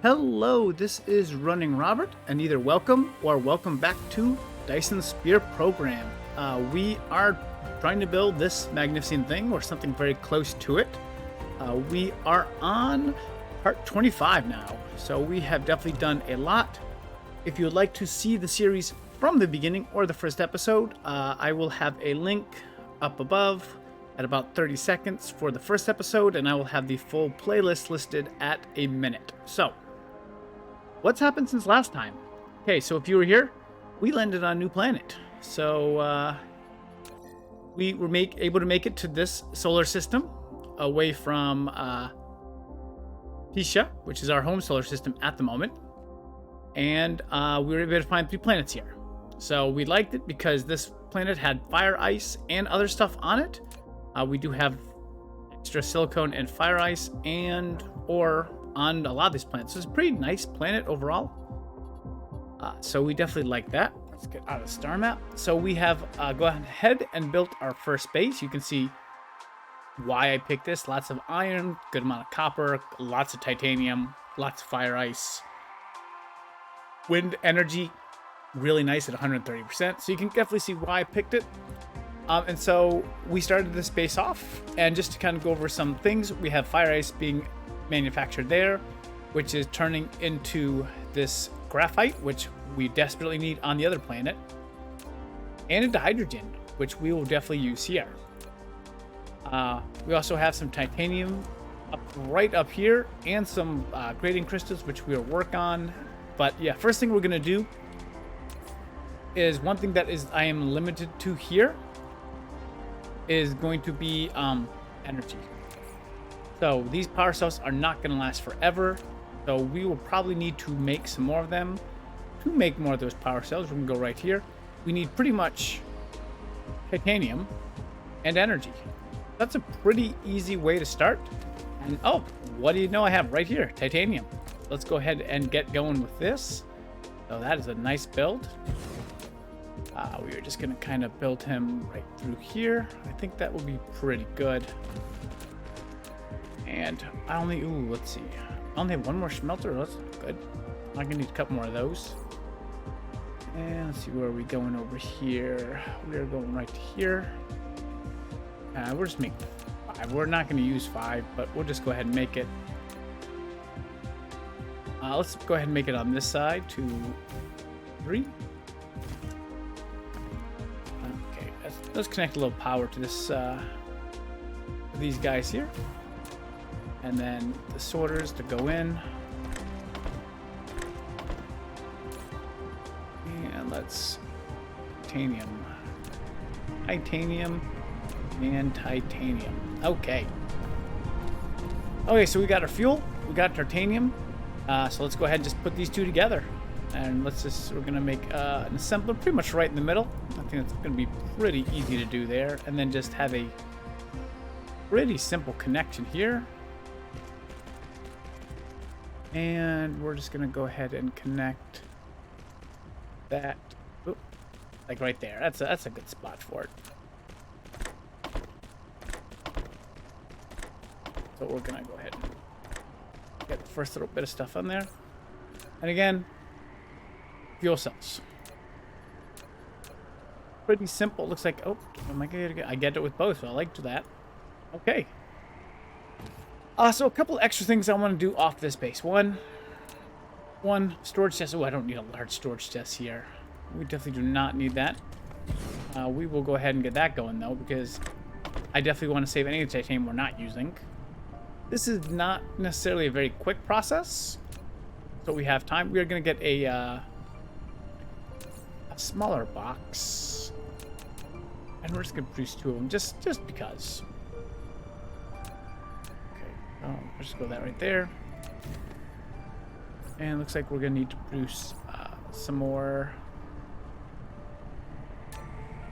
Hello, this is RunningRobert, and either welcome or welcome back to Dyson Sphere Program. We are trying to build this magnificent thing, or something very close to it. We are on part 25 now, so we have definitely done a lot. If you would like to see the series from the beginning or the first episode, I will have a link up above at about 30 seconds for the first episode, and I will have the full playlist listed at a minute. So, what's happened since last time? Okay, so if you were here, we landed on a new planet. So, we were able to make it to this solar system away from Tisha, which is our home solar system at the moment. And we were able to find 3 planets here. So we liked it because this planet had fire ice and other stuff on it. We do have extra silicone and fire ice and ore on a lot of these planets. So it's a pretty nice planet overall. So we definitely like that. Let's get out of the star map. So we have gone ahead and built our first base. You can see why I picked this. Lots of iron, good amount of copper, lots of titanium, lots of fire ice. Wind energy, really nice at 130%. So you can definitely see why I picked it. And so we started this base off, and just to kind of go over some things, we have fire ice being manufactured there, which is turning into this graphite, which we desperately need on the other planet, and into hydrogen, which we will definitely use here. We also have some titanium right up here, and some grading crystals, which we'll work on. But yeah, first thing we're gonna do is one thing that I am limited to here is going to be energy. So these power cells are not going to last forever. So we will probably need to make some more of them. To make more of those power cells, we're going to go right here. We need pretty much titanium and energy. That's a pretty easy way to start. And oh, what do you know I have right here? Titanium. Let's go ahead and get going with this. So that is a nice build. We are just going to kind of build him right through here. I think that will be pretty good. And I only, let's see. I only have one more smelter. That's good. I'm going to need a couple more of those. And let's see, where are we going over here? We are going right to here. We're just making 5. We're not going to use 5, but we'll just go ahead and make it. Let's go ahead and make it on this side to 3. Okay, let's connect a little power to this, these guys here, and then the sorters to go in. And let's titanium, and titanium. Okay. Okay, so we got our fuel, we got titanium. So let's go ahead and just put these two together, and we're gonna make an assembler pretty much right in the middle. I think it's gonna be pretty easy to do there, and then just have a pretty simple connection here. And we're just gonna go ahead and connect that, like right there. That's a good spot for it. So we're gonna go ahead and get the first little bit of stuff on there. And again, fuel cells. Pretty simple. Looks like, oh, I get it with both, so I like that. Okay. So a couple extra things I want to do off this base. One storage chest. Oh, I don't need a large storage chest here. We definitely do not need that. We will go ahead and get that going though, because I definitely want to save any of the titanium we're not using. This is not necessarily a very quick process, so we have time. We are going to get a smaller box, and we're just going to produce 2 of them, just because. Okay, let's just go that right there. And it looks like we're going to need to produce some more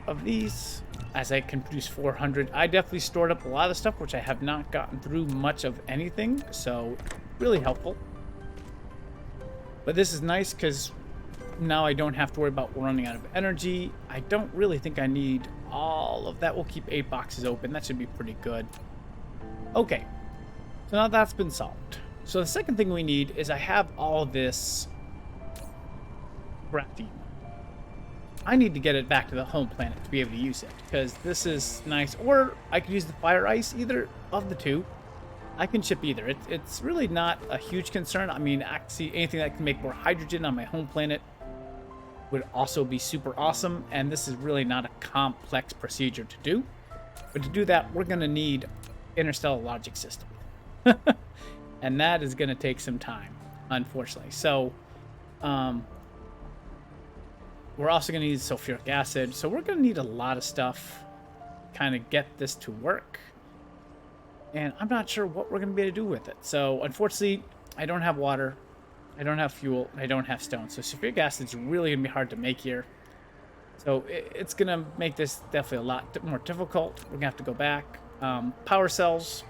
of these, as I can produce 400. I definitely stored up a lot of stuff, which I have not gotten through much of anything, so really helpful. But this is nice because now I don't have to worry about running out of energy. I don't really think I need all of that. We'll keep 8 boxes open. That should be pretty good. Okay, so now that's been solved. So the second thing we need is I have all this graphene. I need to get it back to the home planet to be able to use it, because this is nice. Or I could use the fire ice, either of the two. I can ship either. It's really not a huge concern. I mean, actually, anything that can make more hydrogen on my home planet would also be super awesome. And this is really not a complex procedure to do. But to do that, we're going to need Interstellar Logistics System. And that is going to take some time, unfortunately. So, we're also going to need sulfuric acid. So we're going to need a lot of stuff to kind of get this to work. And I'm not sure what we're going to be able to do with it. So, unfortunately, I don't have water, I don't have fuel, and I don't have stone. So, sulfuric acid is really going to be hard to make here. So, it's going to make this definitely a lot more difficult. We're going to have to go back. Power cells.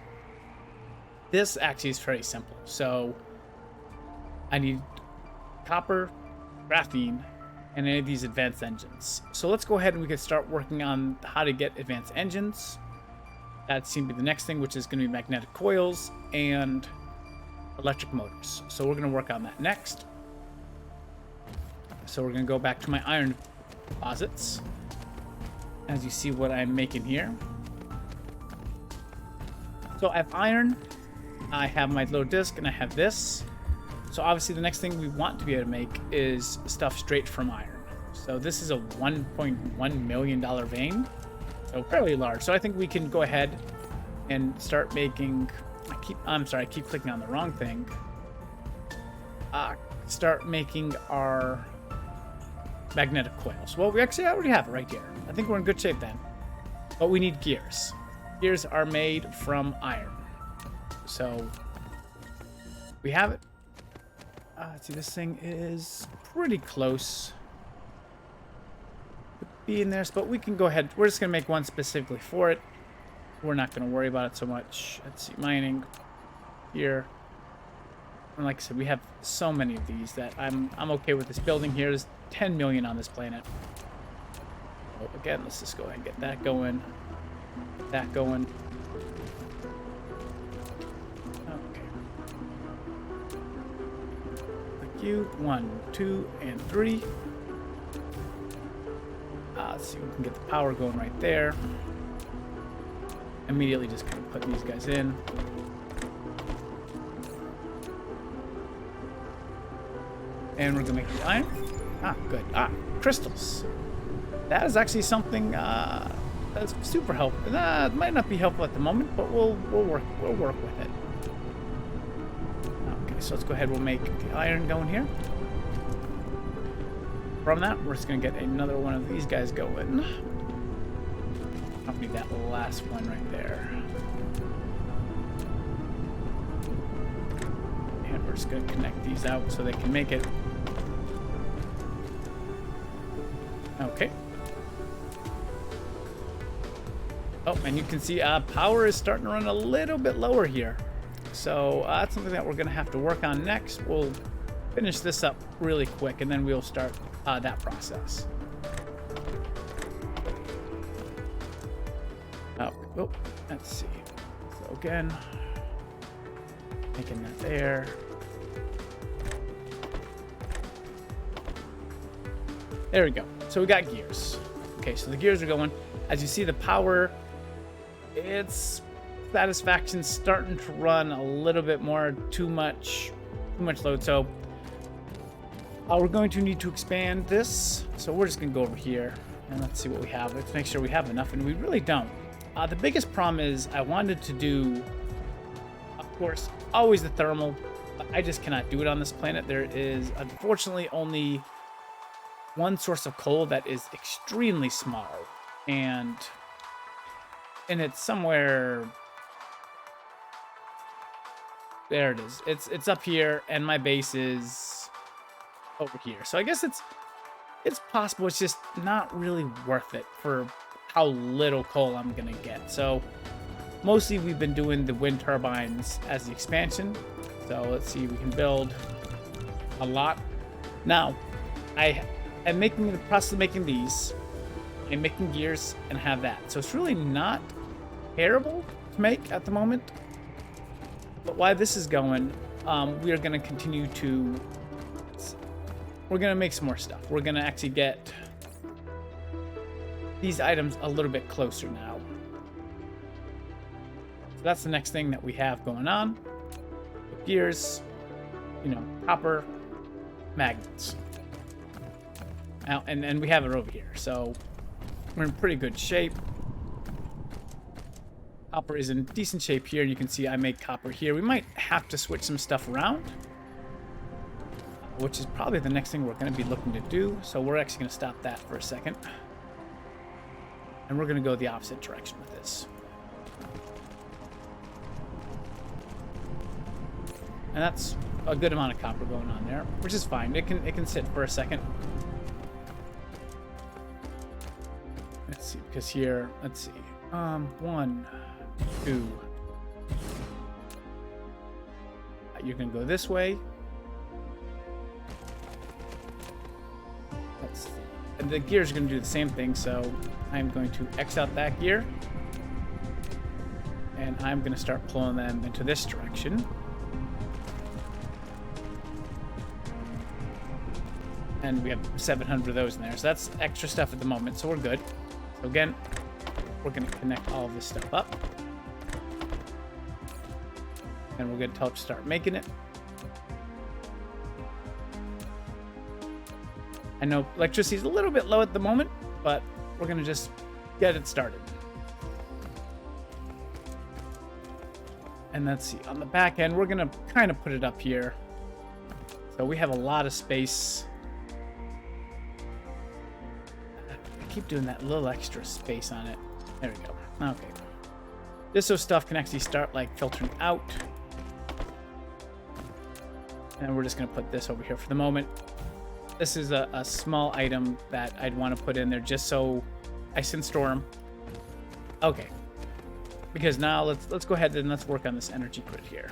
This actually is very simple. So, I need copper, graphene, and any of these advanced engines. So, let's go ahead and we can start working on how to get advanced engines. That seems to be the next thing, which is going to be magnetic coils and electric motors. So we're going to work on that next. So we're going to go back to my iron deposits. As you see what I'm making here. So I have iron, I have my little disc, and I have this. So obviously the next thing we want to be able to make is stuff straight from iron. So this is a $1.1 million vein. So fairly large. So I think we can go ahead and start making. I'm sorry, I keep clicking on the wrong thing. Start making our magnetic coils. Well, we actually already have it right here. I think we're in good shape then. But we need gears. Gears are made from iron. So we have it. Let's see, this thing is pretty close. Be in there, but we can go ahead. We're just going to make one specifically for it. We're not going to worry about it so much. Let's see, mining here. And like I said, we have so many of these that I'm okay with this building here. There's 10 million on this planet. So again, let's just go ahead and get that going. Get that going. Okay. Thank you. 1, 2, and 3. Let's see if we can get the power going right there. Immediately just kind of put these guys in. And we're going to make the iron. Good. Crystals. That is actually something that's super helpful. It might not be helpful at the moment, but we'll work with it. Okay, so let's go ahead. We'll make the iron going here. From that, we're just going to get another one of these guys going. I'll need that last one right there. And we're just going to connect these out so they can make it. Okay. Oh, and you can see power is starting to run a little bit lower here. So that's something that we're going to have to work on next. We'll finish this up really quick, and then we'll start that process. Oh, let's see. So again, making that there. There we go. So we got gears. Okay, so the gears are going. As you see, the power, its satisfaction's starting to run a little bit more, too much load. So we're going to need to expand this. So we're just going to go over here and let's see what we have. Let's make sure we have enough, and we really don't. The biggest problem is I wanted to do, of course, always the thermal, but I just cannot do it on this planet. There is, unfortunately, only one source of coal that is extremely small, and it's somewhere. There it is. It's up here, and my base is over here. So I guess it's possible. It's just not really worth it for how little coal I'm gonna get. So mostly we've been doing the wind turbines as the expansion. So let's see, we can build a lot. Now, I am making the process of making these. I'm making gears and have that. So it's really not terrible to make at the moment. But while this is going, we are going to continue to... We're going to make some more stuff. We're going to actually get these items a little bit closer now. So that's the next thing that we have going on. Gears, you know, copper, magnets. Now, and we have it over here, so we're in pretty good shape. Copper is in decent shape here. You can see I make copper here. We might have to switch some stuff around, which is probably the next thing we're going to be looking to do. So we're actually going to stop that for a second. And we're going to go the opposite direction with this. And that's a good amount of copper going on there, which is fine. It can sit for a second. Let's see, because here, let's see. 1, 2. You're gonna go this way. And the gears are gonna do the same thing, so I'm going to X out that gear. And I'm gonna start pulling them into this direction. And we have 700 of those in there, so that's extra stuff at the moment, so we're good. So again, we're going to connect all of this stuff up. And we're going to start making it. I know electricity is a little bit low at the moment, but we're going to just get it started. And let's see, on the back end, we're going to kind of put it up here. So we have a lot of space. Keep doing that little extra space on it. There we go. Okay. Just so stuff can actually start like filtering out. And we're just going to put this over here for the moment. This is a small item that I'd want to put in there just so I can store them. Okay. Because now let's go ahead and let's work on this energy grid here.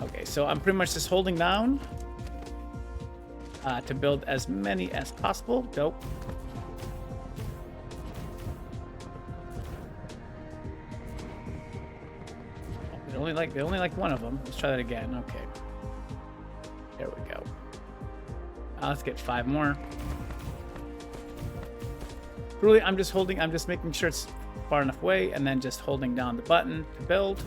Okay, so I'm pretty much just holding down to build as many as possible. Go. They only like one of them. Let's try that again. Okay. There we go. Let's get 5 more. Really, I'm just making sure it's far enough away, and then just holding down the button to build.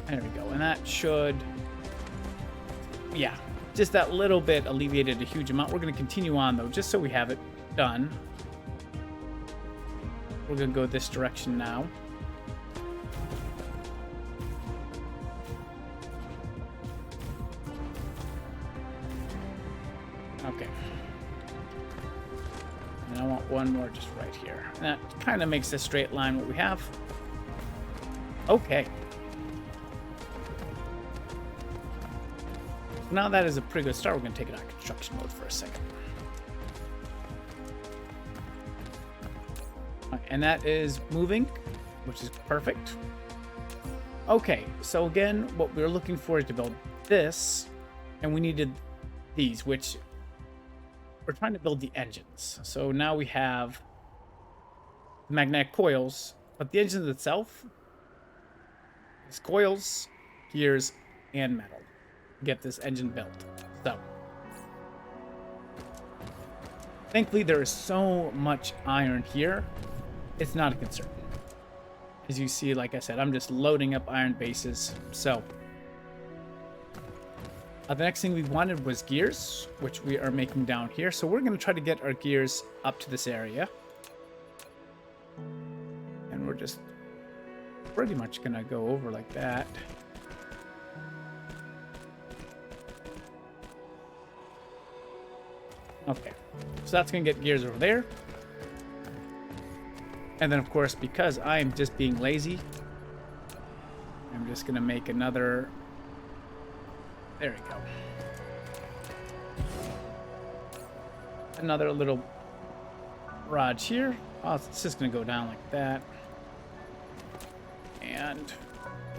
There we go. And that should, yeah, just that little bit alleviated a huge amount. We're going to continue on, though, just so we have it done. We're going to go this direction now. Okay. And I want one more just right here. And that kind of makes a straight line what we have. Okay. Now that is a pretty good start. We're going to take it out of construction mode for a second. And that is moving, which is perfect. Okay, so again, what we're looking for is to build this, and we needed these, which we're trying to build the engines. So now we have the magnetic coils, but the engines itself is coils, gears, and metal. Get this engine built. So thankfully there is so much iron here, it's not a concern. As you see, like I said, I'm just loading up iron bases. So the next thing we wanted was gears, which we are making down here. So we're going to try to get our gears up to this area, and we're just pretty much going to go over like that. Okay, so that's going to get gears over there. And then, of course, because I'm just being lazy, I'm just going to make another... There we go. Another little barrage here. Oh, it's just going to go down like that. And...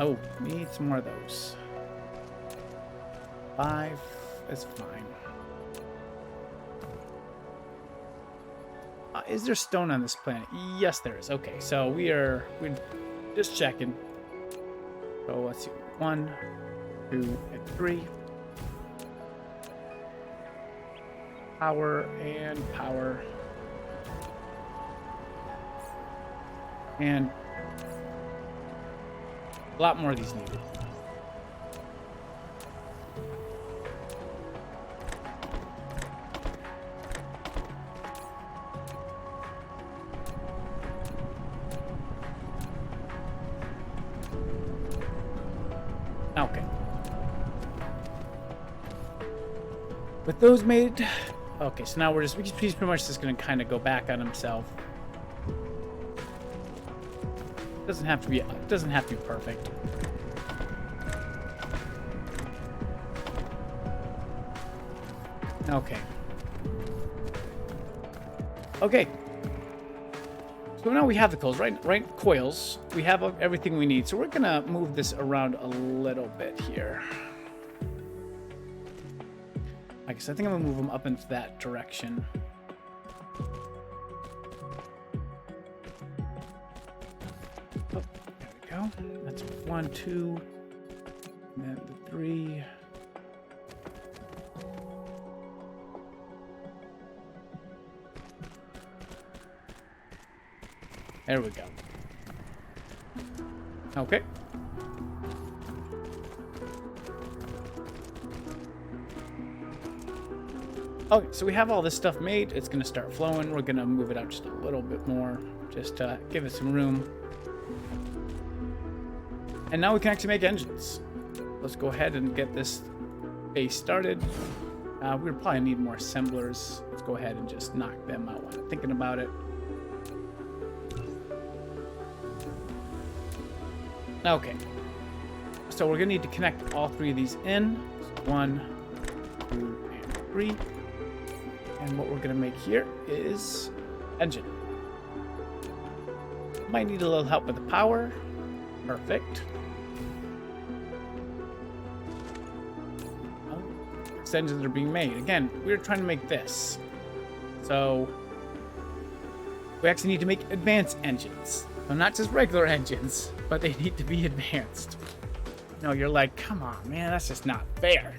oh, we need some more of those. 5 is fine. Is there stone on this planet? Yes, there is. Okay, so we're just checking. So let's see. 1, 2, and 3. Power and power. And a lot more of these needed. Okay. With those made, okay, so now he's pretty much just gonna kind of go back on himself. Doesn't have to be perfect. Okay. Okay. So now we have the coils, right? Coils. We have everything we need. So we're gonna move this around a little bit here. I guess I think I'm gonna move them up into that direction. Oh, there we go. That's 1, 2, and then the 3. There we go. Okay. Okay, so we have all this stuff made. It's gonna start flowing. We're gonna move it out just a little bit more, just to give it some room. And now we can actually make engines. Let's go ahead and get this base started. We'll probably need more assemblers. Let's go ahead and just knock them out while I'm thinking about it. Okay, so we're gonna need to connect all 3 of these in. So 1, 2, and 3. And what we're gonna make here is engine. Might need a little help with the power. Perfect. Oh, these engines are being made. Again, we're trying to make this. So we actually need to make advanced engines. So not just regular engines, but they need to be advanced. No, you're like, come on, man, that's just not fair.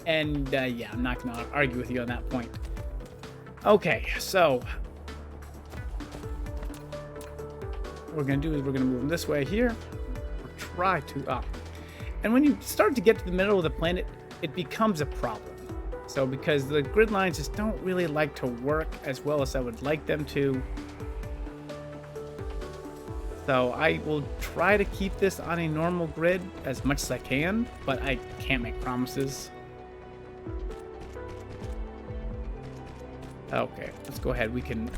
And yeah, I'm not gonna argue with you on that point. Okay, so what we're gonna do is we're gonna move them this way here. Or try to and when you start to get to the middle of the planet, it becomes a problem. So because the grid lines just don't really like to work as well as I would like them to. So I will try to keep this on a normal grid as much as I can, but I can't make promises. Okay, let's go ahead. We can...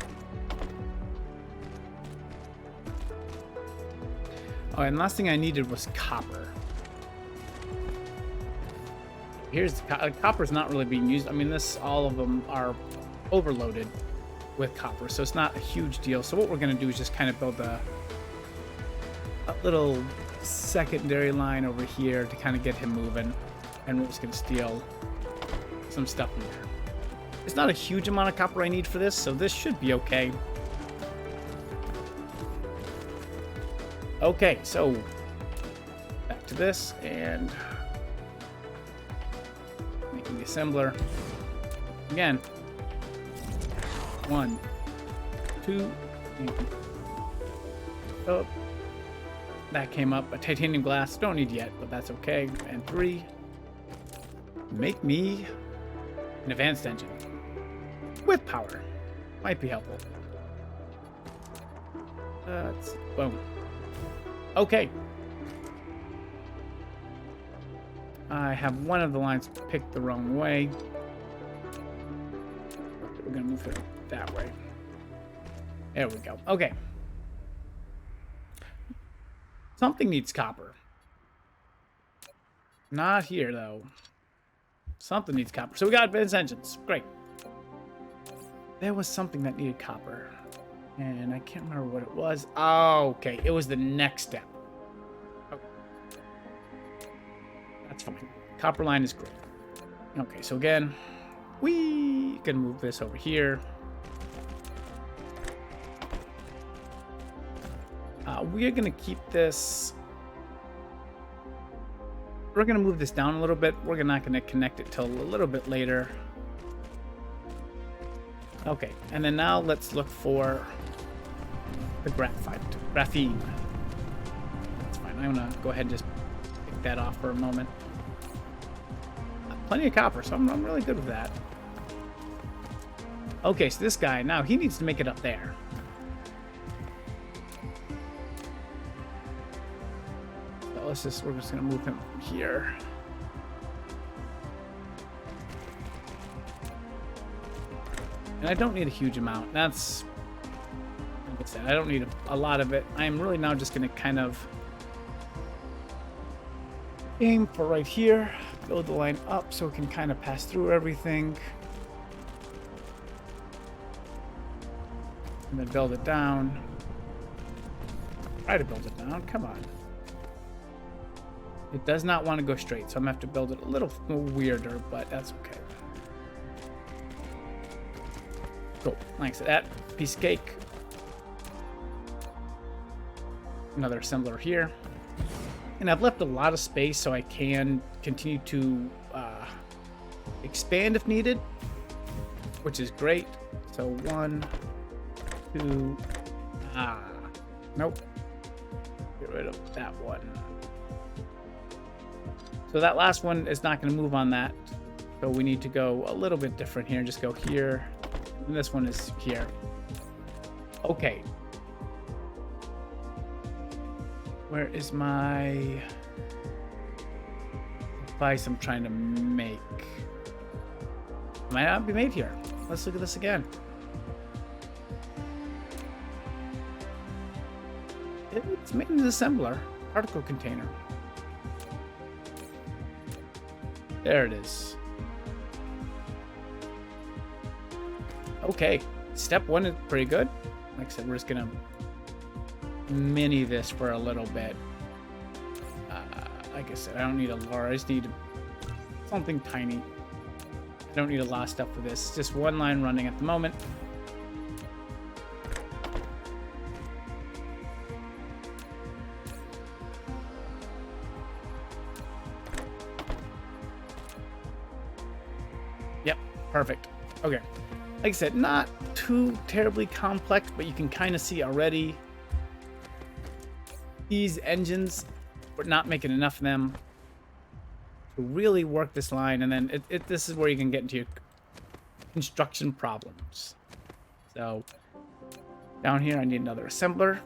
Oh, and last thing I needed was copper. Here's copper's not really being used. I mean, all of them are overloaded with copper, so it's not a huge deal. So what we're going to do is just kind of build a little secondary line over here to kind of get him moving, and we're just going to steal some stuff from there. It's not a huge amount of copper I need for this, so this should be okay. Okay, so back to this and making the assembler again. 1, 2, oh, that came up. A titanium glass, don't need yet, but that's okay. And 3, make me an advanced engine with power. Might be helpful. Boom. Okay. I have one of the lines picked the wrong way. We're gonna move it that way. There we go. Okay. Something needs copper. Not here, though. Something needs copper. So we got advanced engines. Great. There was something that needed copper. And I can't remember what it was. Oh, okay. It was the next step. Okay. That's fine. Copper line is great. Okay, so again, we can move this over here. We are going to keep this. We're going to move this down a little bit. We're not going to connect it till a little bit later. Okay, and then now let's look for the graphene. That's fine. I'm going to go ahead and just pick that off for a moment. Plenty of copper, so I'm really good with that. Okay, so this guy, now he needs to make it up there. So we're just gonna move him from here. And I don't need a huge amount. That's, like I said, I don't need a lot of it. I'm really now just gonna kind of aim for right here, build the line up so it can kind of pass through everything. And then build it down. Try to build it down, come on. It does not want to go straight, so I'm going to have to build it a little weirder, but that's okay. Cool. Thanks to that. Piece of cake. Another assembler here. And I've left a lot of space so I can continue to expand if needed, which is great. So 1, 2, nope. Get rid of that one. So that last one is not going to move on that. So we need to go a little bit different here. Just go here. And this one is here. Okay. Where is my device I'm trying to make? Might not be made here. Let's look at this again. It's made in the assembler. Particle container. There it is. Okay, step 1 is pretty good. Like I said, we're just gonna mini this for a little bit. Like I said, I don't need a large. I just need something tiny. I don't need a lot of stuff for this. Just one line running at the moment. Perfect. Okay. Like I said, not too terribly complex, but you can kind of see already these engines, we're not making enough of them to really work this line. And then this is where you can get into your construction problems. So down here, I need another assembler.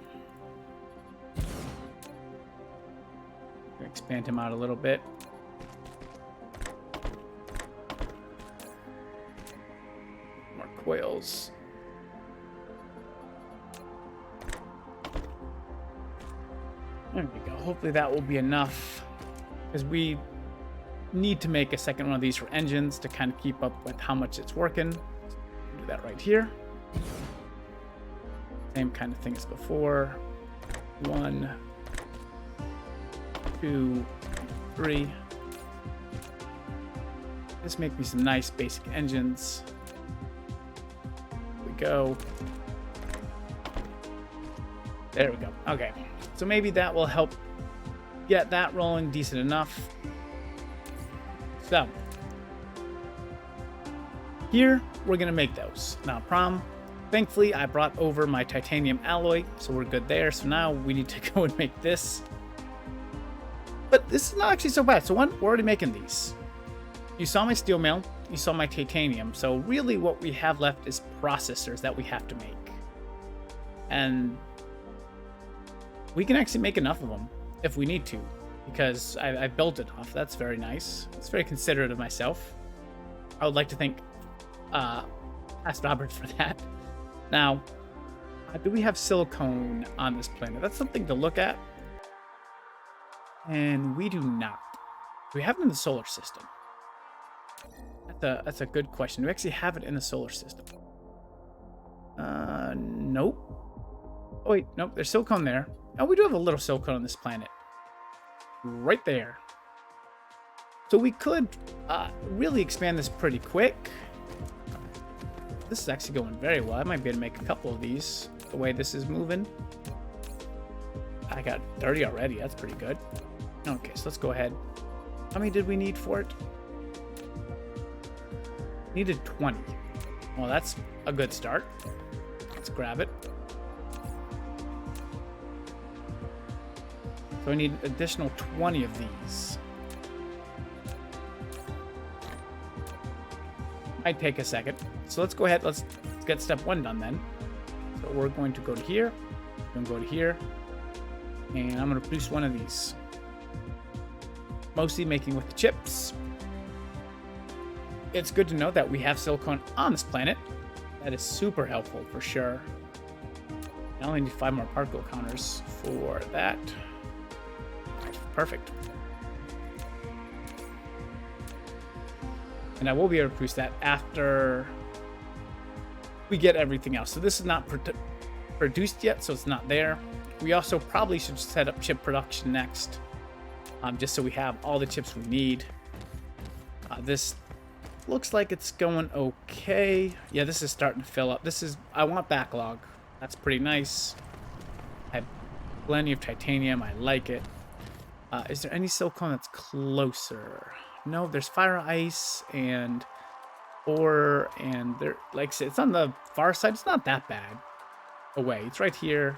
Expand him out a little bit. Coils. There we go. Hopefully that will be enough, because we need to make a second one of these for engines to kind of keep up with how much it's working. Do that right here. Same kind of thing as before. 1, 2, 3. Just make me some nice basic engines. Go. There we go. Okay, so maybe that will help get that rolling decent enough. So here we're gonna make those, not a problem. Thankfully I brought over my titanium alloy, so we're good there. So now we need to go and make this, but this is not actually so bad. So one, we're already making these. You saw my steel mill, you saw my titanium. So really what we have left is processors that we have to make. And we can actually make enough of them if we need to, because I built enough. That's very nice. It's very considerate of myself. I would like to thank Ask Robert for that. Now, do we have silicone on this planet? That's something to look at. And we do not. Do we have it in the solar system? That's a good question. Do we actually have it in the solar system? Nope. Oh wait, nope, there's silicone there. Oh, we do have a little silicone on this planet. Right there. So we could really expand this pretty quick. This is actually going very well. I might be able to make a couple of these the way this is moving. I got 30 already. That's pretty good. Okay, so let's go ahead. How many did we need for it? Needed 20. Well, that's a good start. Let's grab it. So I need additional 20 of these. Might take a second. So let's go ahead. Let's get step 1 done then. So we're going to go to here. We're going to go to here. And I'm going to produce one of these. Mostly making with the chips. It's good to know that we have silicone on this planet. That is super helpful for sure. I only need 5 more particle counters for that. Perfect. And I will be able to produce that after we get everything else. So this is not produced yet, so it's not there. We also probably should set up chip production next, just so we have all the chips we need. This looks like it's going okay. Yeah, this is starting to fill up. I want backlog. That's pretty nice. I have plenty of titanium. I like it. Is there any silicone that's closer? No, there's fire ice and ore, and there, like I said, it's on the far side. It's not that bad away. It's right here.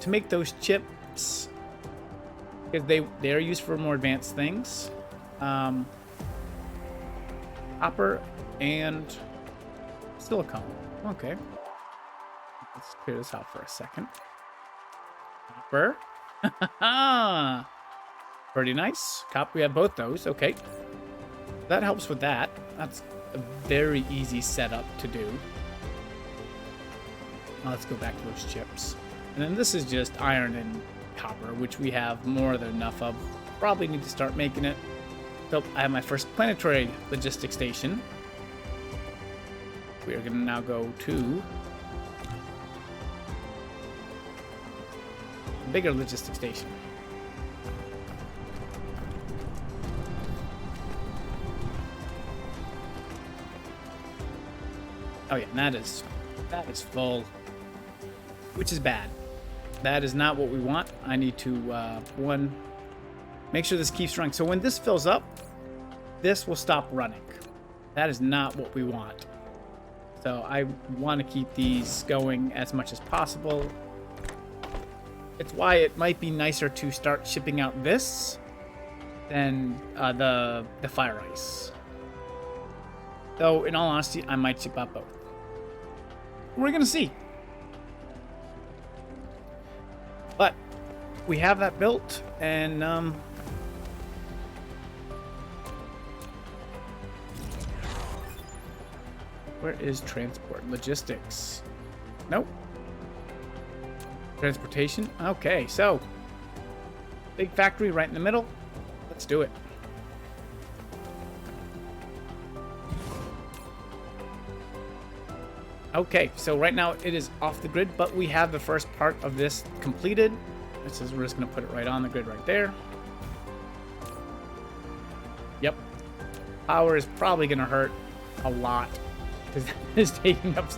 To make those chips, because they are used for more advanced things. Copper and silicone. Okay. Let's clear this out for a second. Copper. Pretty nice. We have both those. Okay. That helps with that. That's a very easy setup to do. Now let's go back to those chips. And then this is just iron and copper, which we have more than enough of. Probably need to start making it. So I have my first planetary logistics station. We are going to now go to a bigger logistics station. Oh yeah, and that is full, which is bad. That is not what we want. I need to make sure this keeps running. So when this fills up, this will stop running. That is not what we want. So I want to keep these going as much as possible. It's why it might be nicer to start shipping out this than the fire ice. Though, in all honesty, I might ship out both. We're going to see. But we have that built, and where is transport? Logistics. Nope. Transportation. Okay, so big factory right in the middle. Let's do it. Okay, so right now it is off the grid, but we have the first part of this completed. This is, we're just going to put it right on the grid right there. Yep. Power is probably going to hurt a lot because it's taking up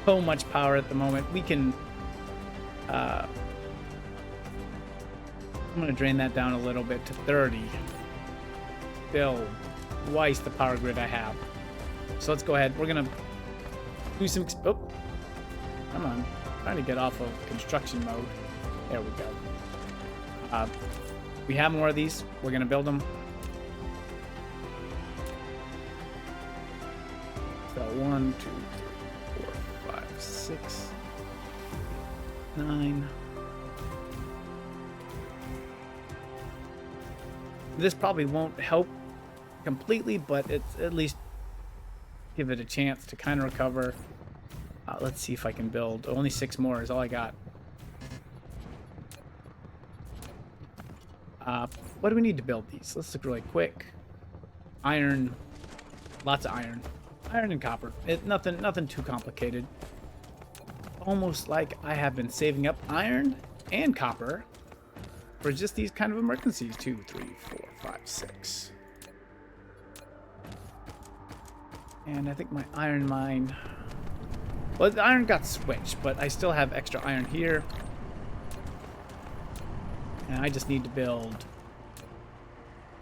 so much power at the moment. We can... I'm going to drain that down a little bit to 30. Still twice the power grid I have. So let's go ahead. We're going to do some... Oh, come on. I'm trying to get off of construction mode. There we go. We have more of these. We're going to build them. So 1, 2, 3, 4, 5, 6, 9. This probably won't help completely, but it's at least give it a chance to kind of recover. Let's see if I can build. Only 6 more is all I got. What do we need to build these? Let's look really quick. Iron. Lots of iron. Iron and copper. Nothing too complicated. Almost like I have been saving up iron and copper for just these kind of emergencies. 2, 3, 4, 5, 6. And I think my iron mine... Well, the iron got switched, but I still have extra iron here. And I just need to build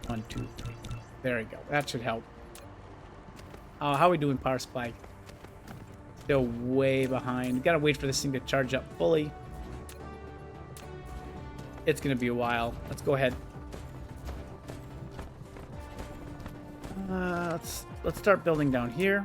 1, 2, 3. There we go. That should help. How are we doing power supply? Still way behind. Gotta wait for this thing to charge up fully. It's gonna be a while. Let's go ahead. Let's start building down here.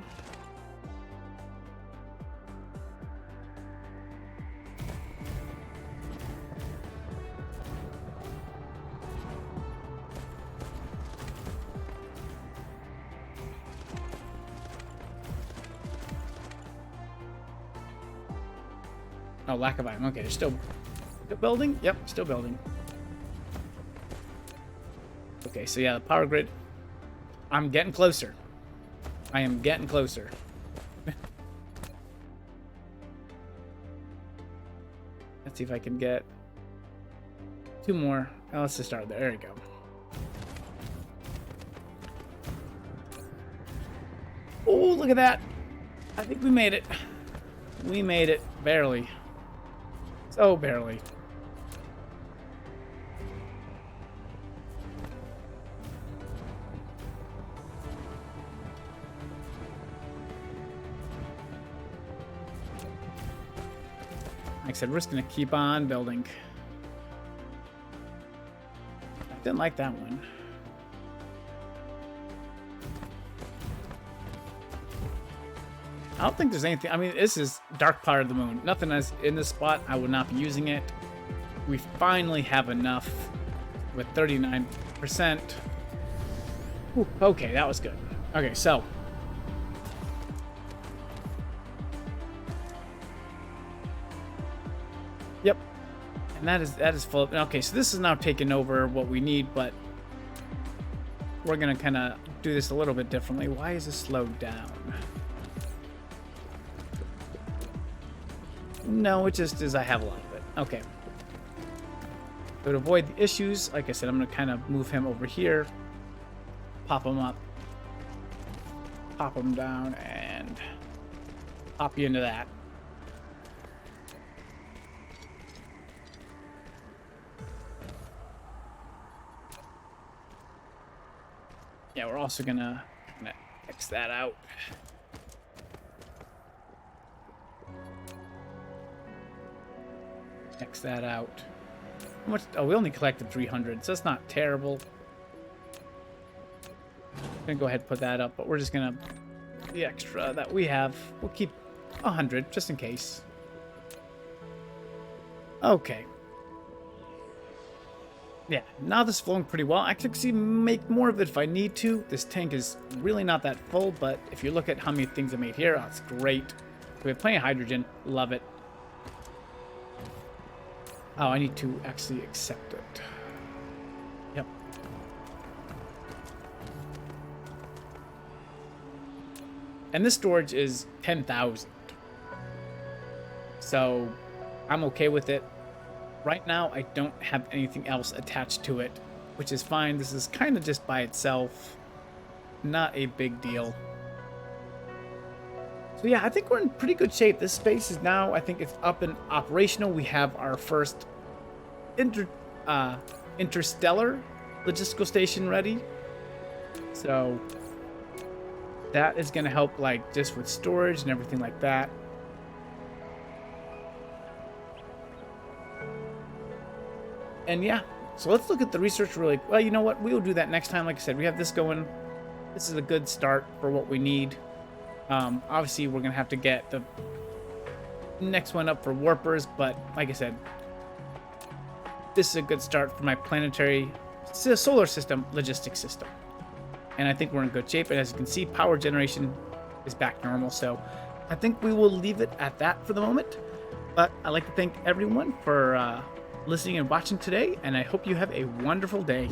Oh, lack of iron. Okay, they're still building? Yep, still building. Okay, so yeah, the power grid. I'm getting closer. I am getting closer. Let's see if I can get 2 more. Oh, let's just start there. There we go. Oh, look at that. I think we made it. We made it. Barely. So barely. Like I said, we're just going to keep on building. I didn't like that one. I don't think there's anything. I mean, this is dark part of the moon. Nothing is in this spot. I would not be using it. We finally have enough with 39%. Ooh, okay, that was good. Okay, so. Yep. And that is full. Okay, so this is now taking over what we need, but we're going to kind of do this a little bit differently. Why is this slowed down? No, it just is I have a lot of it. Okay. So to avoid the issues, like I said, I'm going to kind of move him over here. Pop him up. Pop him down and pop you into that. Yeah, we're also going to X that out. X that out. How much? Oh, we only collected 300, so that's not terrible. I'm gonna go ahead and put that up, but we're just gonna the extra that we have. We'll keep 100 just in case. Okay. Yeah, now this is flowing pretty well. I can actually make more of it if I need to. This tank is really not that full, but if you look at how many things I made here, that's great. We have plenty of hydrogen. Love it. Oh, I need to actually accept it. Yep. And this storage is 10,000. So I'm okay with it. Right now, I don't have anything else attached to it, which is fine. This is kind of just by itself. Not a big deal. So yeah, I think we're in pretty good shape. This space is now, I think it's up and operational. We have our first Interstellar Logistics Station ready. So that is going to help, like, just with storage and everything like that. And yeah, so let's look at the research really. Well, you know what? We will do that next time. Like I said, we have this going. This is a good start for what we need. Obviously, we're going to have to get the next one up for warpers, but like I said, this is a good start for my planetary solar system logistics system. And I think we're in good shape. And as you can see, power generation is back normal. So I think we will leave it at that for the moment. But I'd like to thank everyone for listening and watching today, and I hope you have a wonderful day.